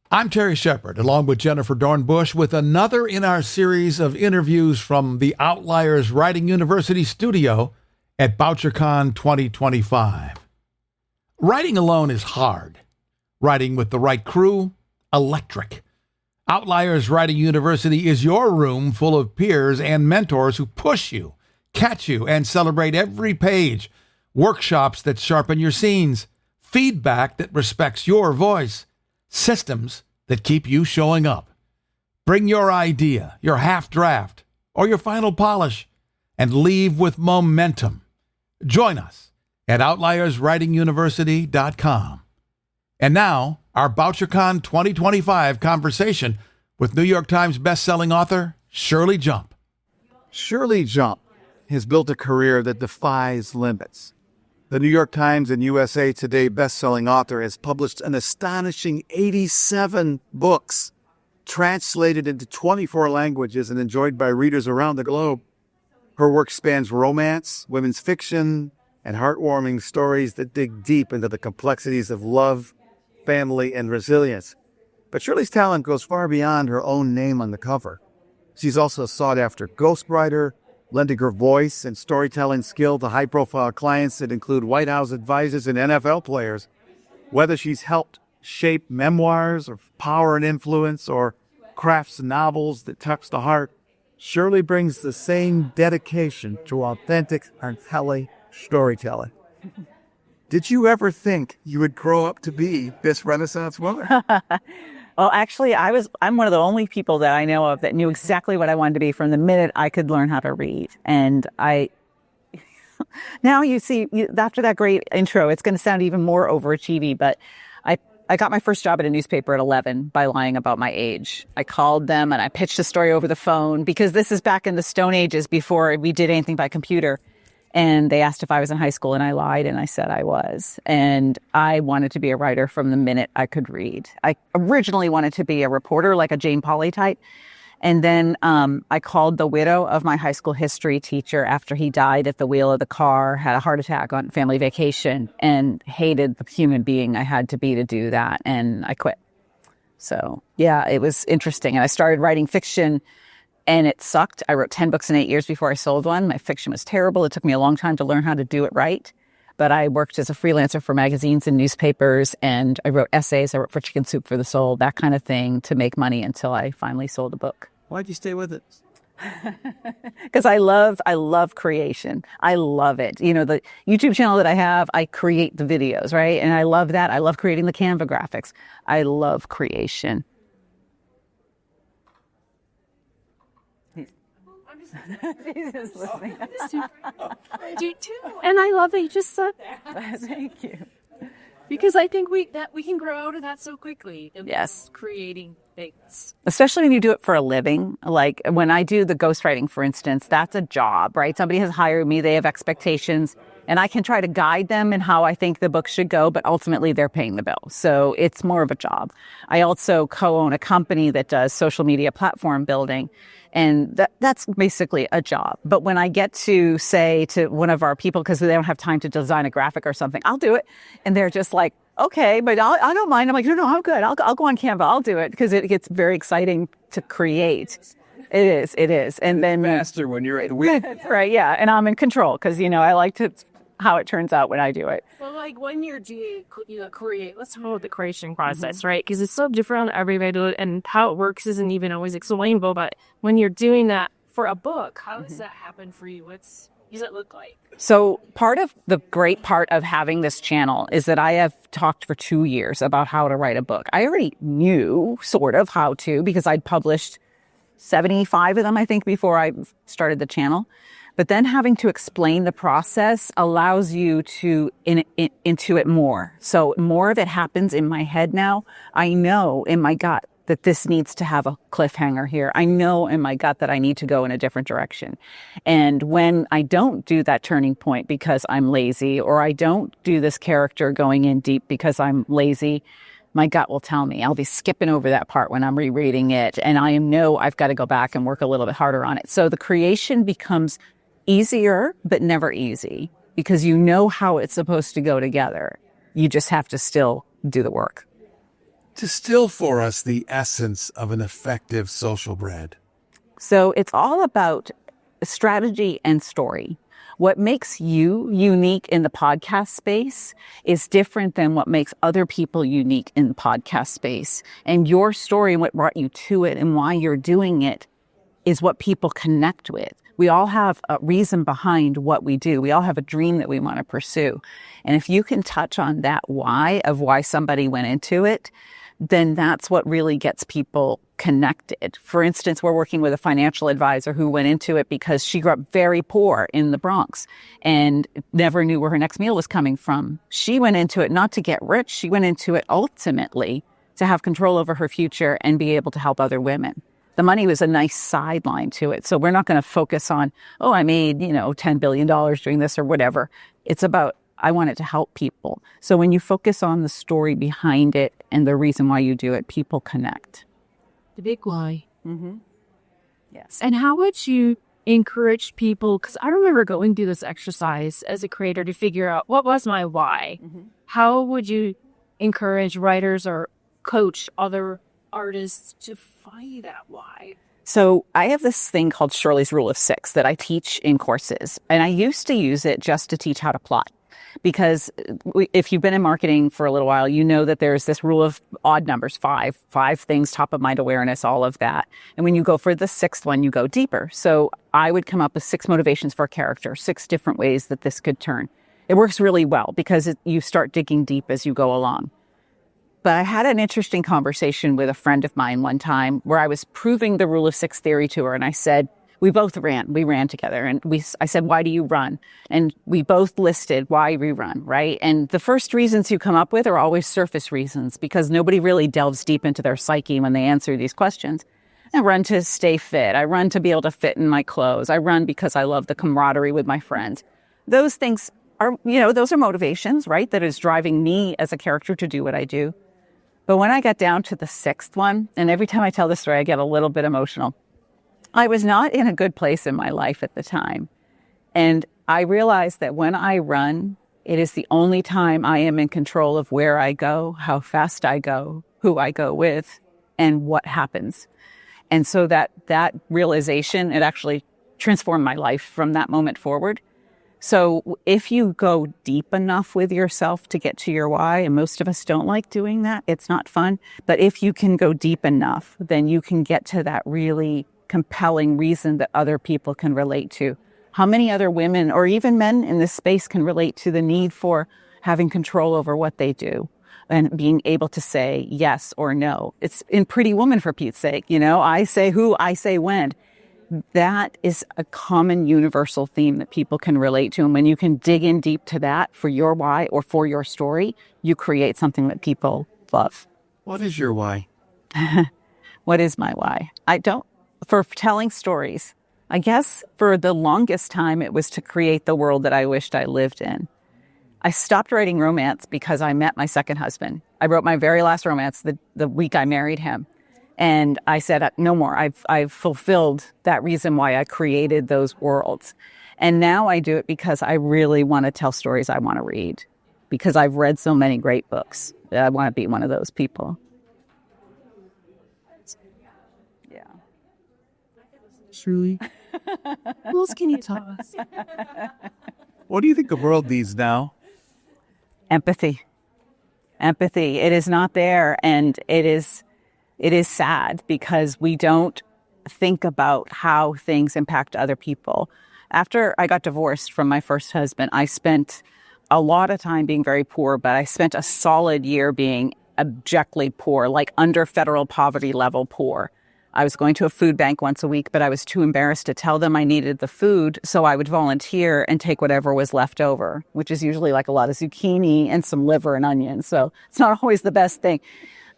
I'm Terry Shepard, along with Jennifer Dornbush, with another in our series of interviews from the Outliers Writing University studio at Bouchercon 2025. Writing alone is hard. Writing with the right crew, electric. Outliers Writing University is your room full of peers and mentors who push you, catch you, and celebrate every page. Workshops that sharpen your scenes, feedback that respects your voice, systems that keep you showing up. Bring your idea, your half draft, or your final polish, and leave with momentum. Join us at outlierswritinguniversity.com. And now, our Bouchercon 2025 conversation with New York Times bestselling author Shirley Jump. Shirley Jump has built a career that defies limits. The New York Times and USA Today bestselling author has published an astonishing 87 books, translated into 24 languages and enjoyed by readers around the globe. Her work spans romance, women's fiction, and heartwarming stories that dig deep into the complexities of love, family, and resilience. But Shirley's talent goes far beyond her own name on the cover. She's also a sought-after ghostwriter, lending her voice and storytelling skill to high-profile clients that include White House advisors and NFL players. Whether she's helped shape memoirs or power and influence or crafts novels that touch the heart, Shirley brings the same dedication to authentic and compelling storytelling. Did you ever think you would grow up to be this Renaissance woman? Well, actually, I'm one of the only people that I know of that knew exactly what I wanted to be from the minute I could learn how to read. And now you see, after that great intro, it's going to sound even more overachieving, but I got my first job at a newspaper at 11 by lying about my age. I called them and I pitched a story over the phone because this is back in the Stone Ages before we did anything by computer. And they asked if I was in high school, and I lied, and I said I was. And I wanted to be a writer from the minute I could read. I originally wanted to be a reporter, like a Jane Pauley type. And then I called the widow of my high school history teacher after he died at the wheel of the car, had a heart attack on family vacation, and hated the human being I had to be to do that. And I quit. So, yeah, it was interesting. And I started writing fiction. And it sucked. I wrote 10 books in 8 years before I sold one. My fiction was terrible. It took me a long time to learn how to do it right. But I worked as a freelancer for magazines and newspapers, and I wrote essays. I wrote for Chicken Soup for the Soul, that kind of thing, to make money until I finally sold a book. Why'd you stay with it? Because I love creation. I love it. You know, the YouTube channel that I have, I create the videos, right? And I love that. I love creating the Canva graphics. I love creation. She's just listening. I do too, and I love that you just said that. Thank you. Because I think we can grow out of that so quickly. Yes, creating things, especially when you do it for a living. Like when I do the ghostwriting, for instance, that's a job, right? Somebody has hired me; they have expectations, and I can try to guide them in how I think the book should go. But ultimately, they're paying the bill, so it's more of a job. I also co-own a company that does social media platform building. And that's basically a job. But when I get to say to one of our people, because they don't have time to design a graphic or something, I'll do it. And they're just like, okay, but I don't mind. I'm like, no, I'm good. I'll go on Canva. I'll do it, because it gets very exciting to create. It is. And then Faster when you're at the wheel. That's right, yeah. And I'm in control because, I like to how it turns out when I do it. So like when you're doing, create, let's talk about the creation process, right? Because it's so different on everybody, and how it works isn't even always explainable. But when you're doing that for a book, how does that happen for you? What does it look like? So part of the great part of having this channel is that I have talked for 2 years about how to write a book. I already knew sort of how to, because I'd published 75 of them, I think, before I started the channel. But then having to explain the process allows you to intuit more. So more of it happens in my head now. I know in my gut that this needs to have a cliffhanger here. I know in my gut that I need to go in a different direction. And when I don't do that turning point because I'm lazy, or I don't do this character going in deep because I'm lazy, my gut will tell me. I'll be skipping over that part when I'm rereading it. And I know I've got to go back and work a little bit harder on it. So the creation becomes easier, but never easy, because you know how it's supposed to go together. You just have to still do the work. Distill for us the essence of an effective social brand. So it's all about strategy and story. What makes you unique in the podcast space is different than what makes other people unique in the podcast space. And your story and what brought you to it and why you're doing it is what people connect with. We all have a reason behind what we do. We all have a dream that we want to pursue. And if you can touch on that why of why somebody went into it, then that's what really gets people connected. For instance, we're working with a financial advisor who went into it because she grew up very poor in the Bronx and never knew where her next meal was coming from. She went into it not to get rich. She went into it ultimately to have control over her future and be able to help other women. The money was a nice sideline to it. So we're not going to focus on, oh, I made, $10 billion doing this or whatever. It's about, I want it to help people. So when you focus on the story behind it and the reason why you do it, people connect. The big why. Mm-hmm. Yes. And how would you encourage people? Because I remember going through this exercise as a creator to figure out what was my why. Mm-hmm. How would you encourage writers or coach other artists to find that why? So I have this thing called Shirley's Rule of Six that I teach in courses. And I used to use it just to teach how to plot. Because if you've been in marketing for a little while, you know that there's this rule of odd numbers, five things, top of mind awareness, all of that. And when you go for the sixth one, you go deeper. So I would come up with 6 motivations for a character, 6 different ways that this could turn. It works really well because you start digging deep as you go along. But I had an interesting conversation with a friend of mine one time where I was proving the rule of 6 theory to her. And I said, we both ran. We ran together. And I said, why do you run? And we both listed why we run, right? And the first reasons you come up with are always surface reasons because nobody really delves deep into their psyche when they answer these questions. I run to stay fit. I run to be able to fit in my clothes. I run because I love the camaraderie with my friends. Those things are, those are motivations, right? That is driving me as a character to do what I do. But when I got down to the 6th one, and every time I tell this story, I get a little bit emotional. I was not in a good place in my life at the time. And I realized that when I run, it is the only time I am in control of where I go, how fast I go, who I go with, and what happens. And so that realization, it actually transformed my life from that moment forward. So if you go deep enough with yourself to get to your why, and most of us don't like doing that, it's not fun. But if you can go deep enough, then you can get to that really compelling reason that other people can relate to. How many other women or even men in this space can relate to the need for having control over what they do and being able to say yes or no? It's in Pretty Woman, for Pete's sake. I say who, I say when. That is a common universal theme that people can relate to. And when you can dig in deep to that for your why or for your story, you create something that people love. What is your why? What is my why? For telling stories. I guess for the longest time, it was to create the world that I wished I lived in. I stopped writing romance because I met my second husband. I wrote my very last romance the week I married him. And I said, no more. I've fulfilled that reason why I created those worlds. And now I do it because I really want to tell stories I want to read. Because I've read so many great books. I want to be one of those people. Yeah. Truly. What else can you tell us? What do you think the world needs now? Empathy. It is not there. And it is sad because we don't think about how things impact other people. After I got divorced from my first husband, I spent a lot of time being very poor, but I spent a solid year being abjectly poor, like under federal poverty level poor. I was going to a food bank once a week, but I was too embarrassed to tell them I needed the food, so I would volunteer and take whatever was left over, which is usually like a lot of zucchini and some liver and onions, so it's not always the best thing.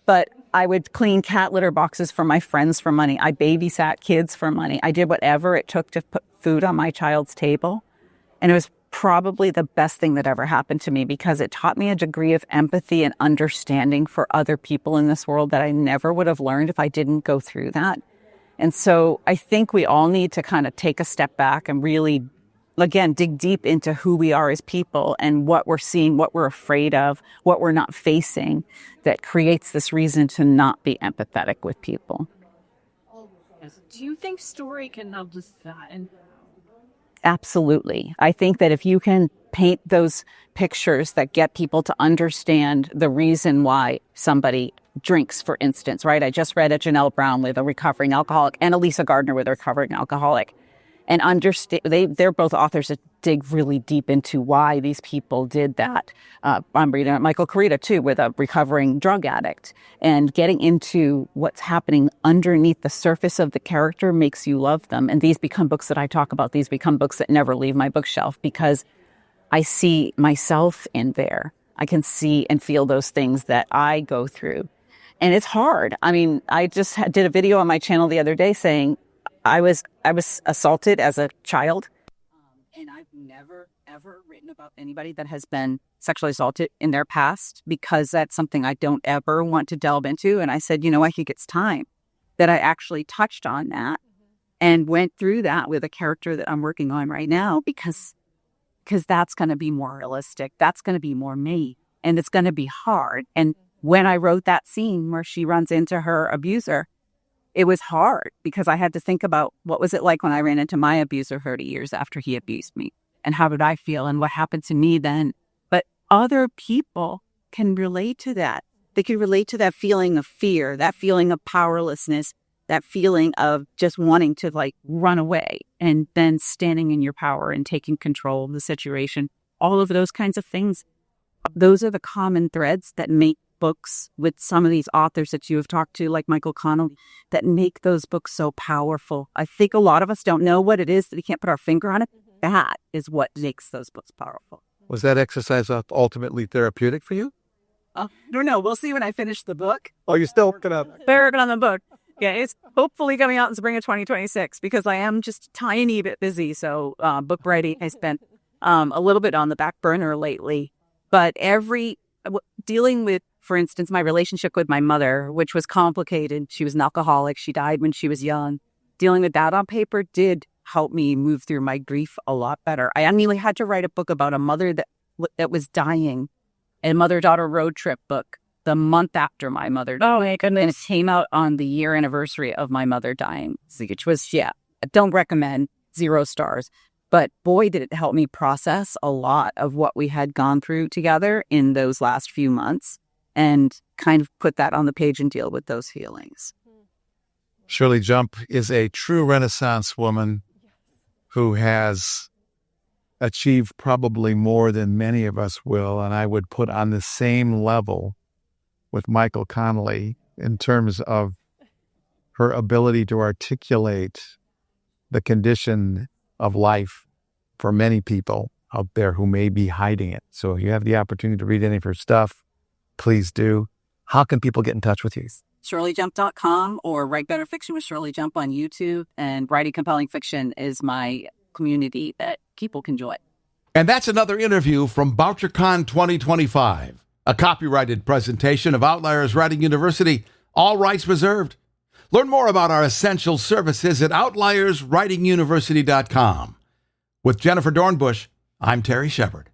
But I would clean cat litter boxes for my friends for money. I babysat kids for money. I did whatever it took to put food on my child's table. And it was probably the best thing that ever happened to me because it taught me a degree of empathy and understanding for other people in this world that I never would have learned if I didn't go through that. And so I think we all need to kind of take a step back and really again, dig deep into who we are as people and what we're seeing, what we're afraid of, what we're not facing, that creates this reason to not be empathetic with people. Do you think story can help with that? And Absolutely. I think that if you can paint those pictures that get people to understand the reason why somebody drinks, for instance, right? I just read a Janelle Brown with a recovering alcoholic and a Lisa Gardner with a recovering alcoholic. And they're both authors that dig really deep into why these people did that. I'm reading Michael Carita, too, with a recovering drug addict. And getting into what's happening underneath the surface of the character makes you love them. And these become books that I talk about. These become books that never leave my bookshelf because I see myself in there. I can see and feel those things that I go through. And it's hard. I mean, I just did a video on my channel the other day saying, I was assaulted as a child, and I've never, ever written about anybody that has been sexually assaulted in their past because that's something I don't ever want to delve into. And I said, I think it's time that I actually touched on that and went through that with a character that I'm working on right now because that's going to be more realistic. That's going to be more me, and it's going to be hard. And when I wrote that scene where she runs into her abuser, it was hard because I had to think about what was it like when I ran into my abuser 30 years after he abused me, and how did I feel and what happened to me then. But other people can relate to that. They can relate to that feeling of fear, that feeling of powerlessness, that feeling of just wanting to run away and then standing in your power and taking control of the situation. All of those kinds of things. Those are the common threads that make books with some of these authors that you have talked to, like Michael Connelly, that make those books so powerful. I think a lot of us don't know what it is, that we can't put our finger on it. That is what makes those books powerful. Was that exercise ultimately therapeutic for you? I don't know. We'll see when I finish the book. Oh, you're still working on it? They're working on the book. Yeah, it's hopefully coming out in spring of 2026 because I am just a tiny bit busy. So book writing, I spent a little bit on the back burner lately. But dealing with, for instance, my relationship with my mother, which was complicated. She was an alcoholic. She died when she was young. Dealing with that on paper did help me move through my grief a lot better. I nearly had to write a book about a mother that was dying, a mother-daughter road trip book the month after my mother died. oh my goodness. And it came out on the year anniversary of my mother dying, which was, I don't recommend, 0 stars. But boy, did it help me process a lot of what we had gone through together in those last few months and kind of put that on the page and deal with those feelings. Shirley Jump is a true Renaissance woman who has achieved probably more than many of us will, and I would put on the same level with Michael Connelly in terms of her ability to articulate the condition of life for many people out there who may be hiding it. So if you have the opportunity to read any of her stuff, please do. How can people get in touch with you? ShirleyJump.com or Write Better Fiction with Shirley Jump on YouTube. And Writing Compelling Fiction is my community that people can join. And that's another interview from Bouchercon 2025, a copyrighted presentation of Outliers Writing University, all rights reserved. Learn more about our essential services at outlierswritinguniversity.com. With Jennifer Dornbush, I'm Terry Shepard.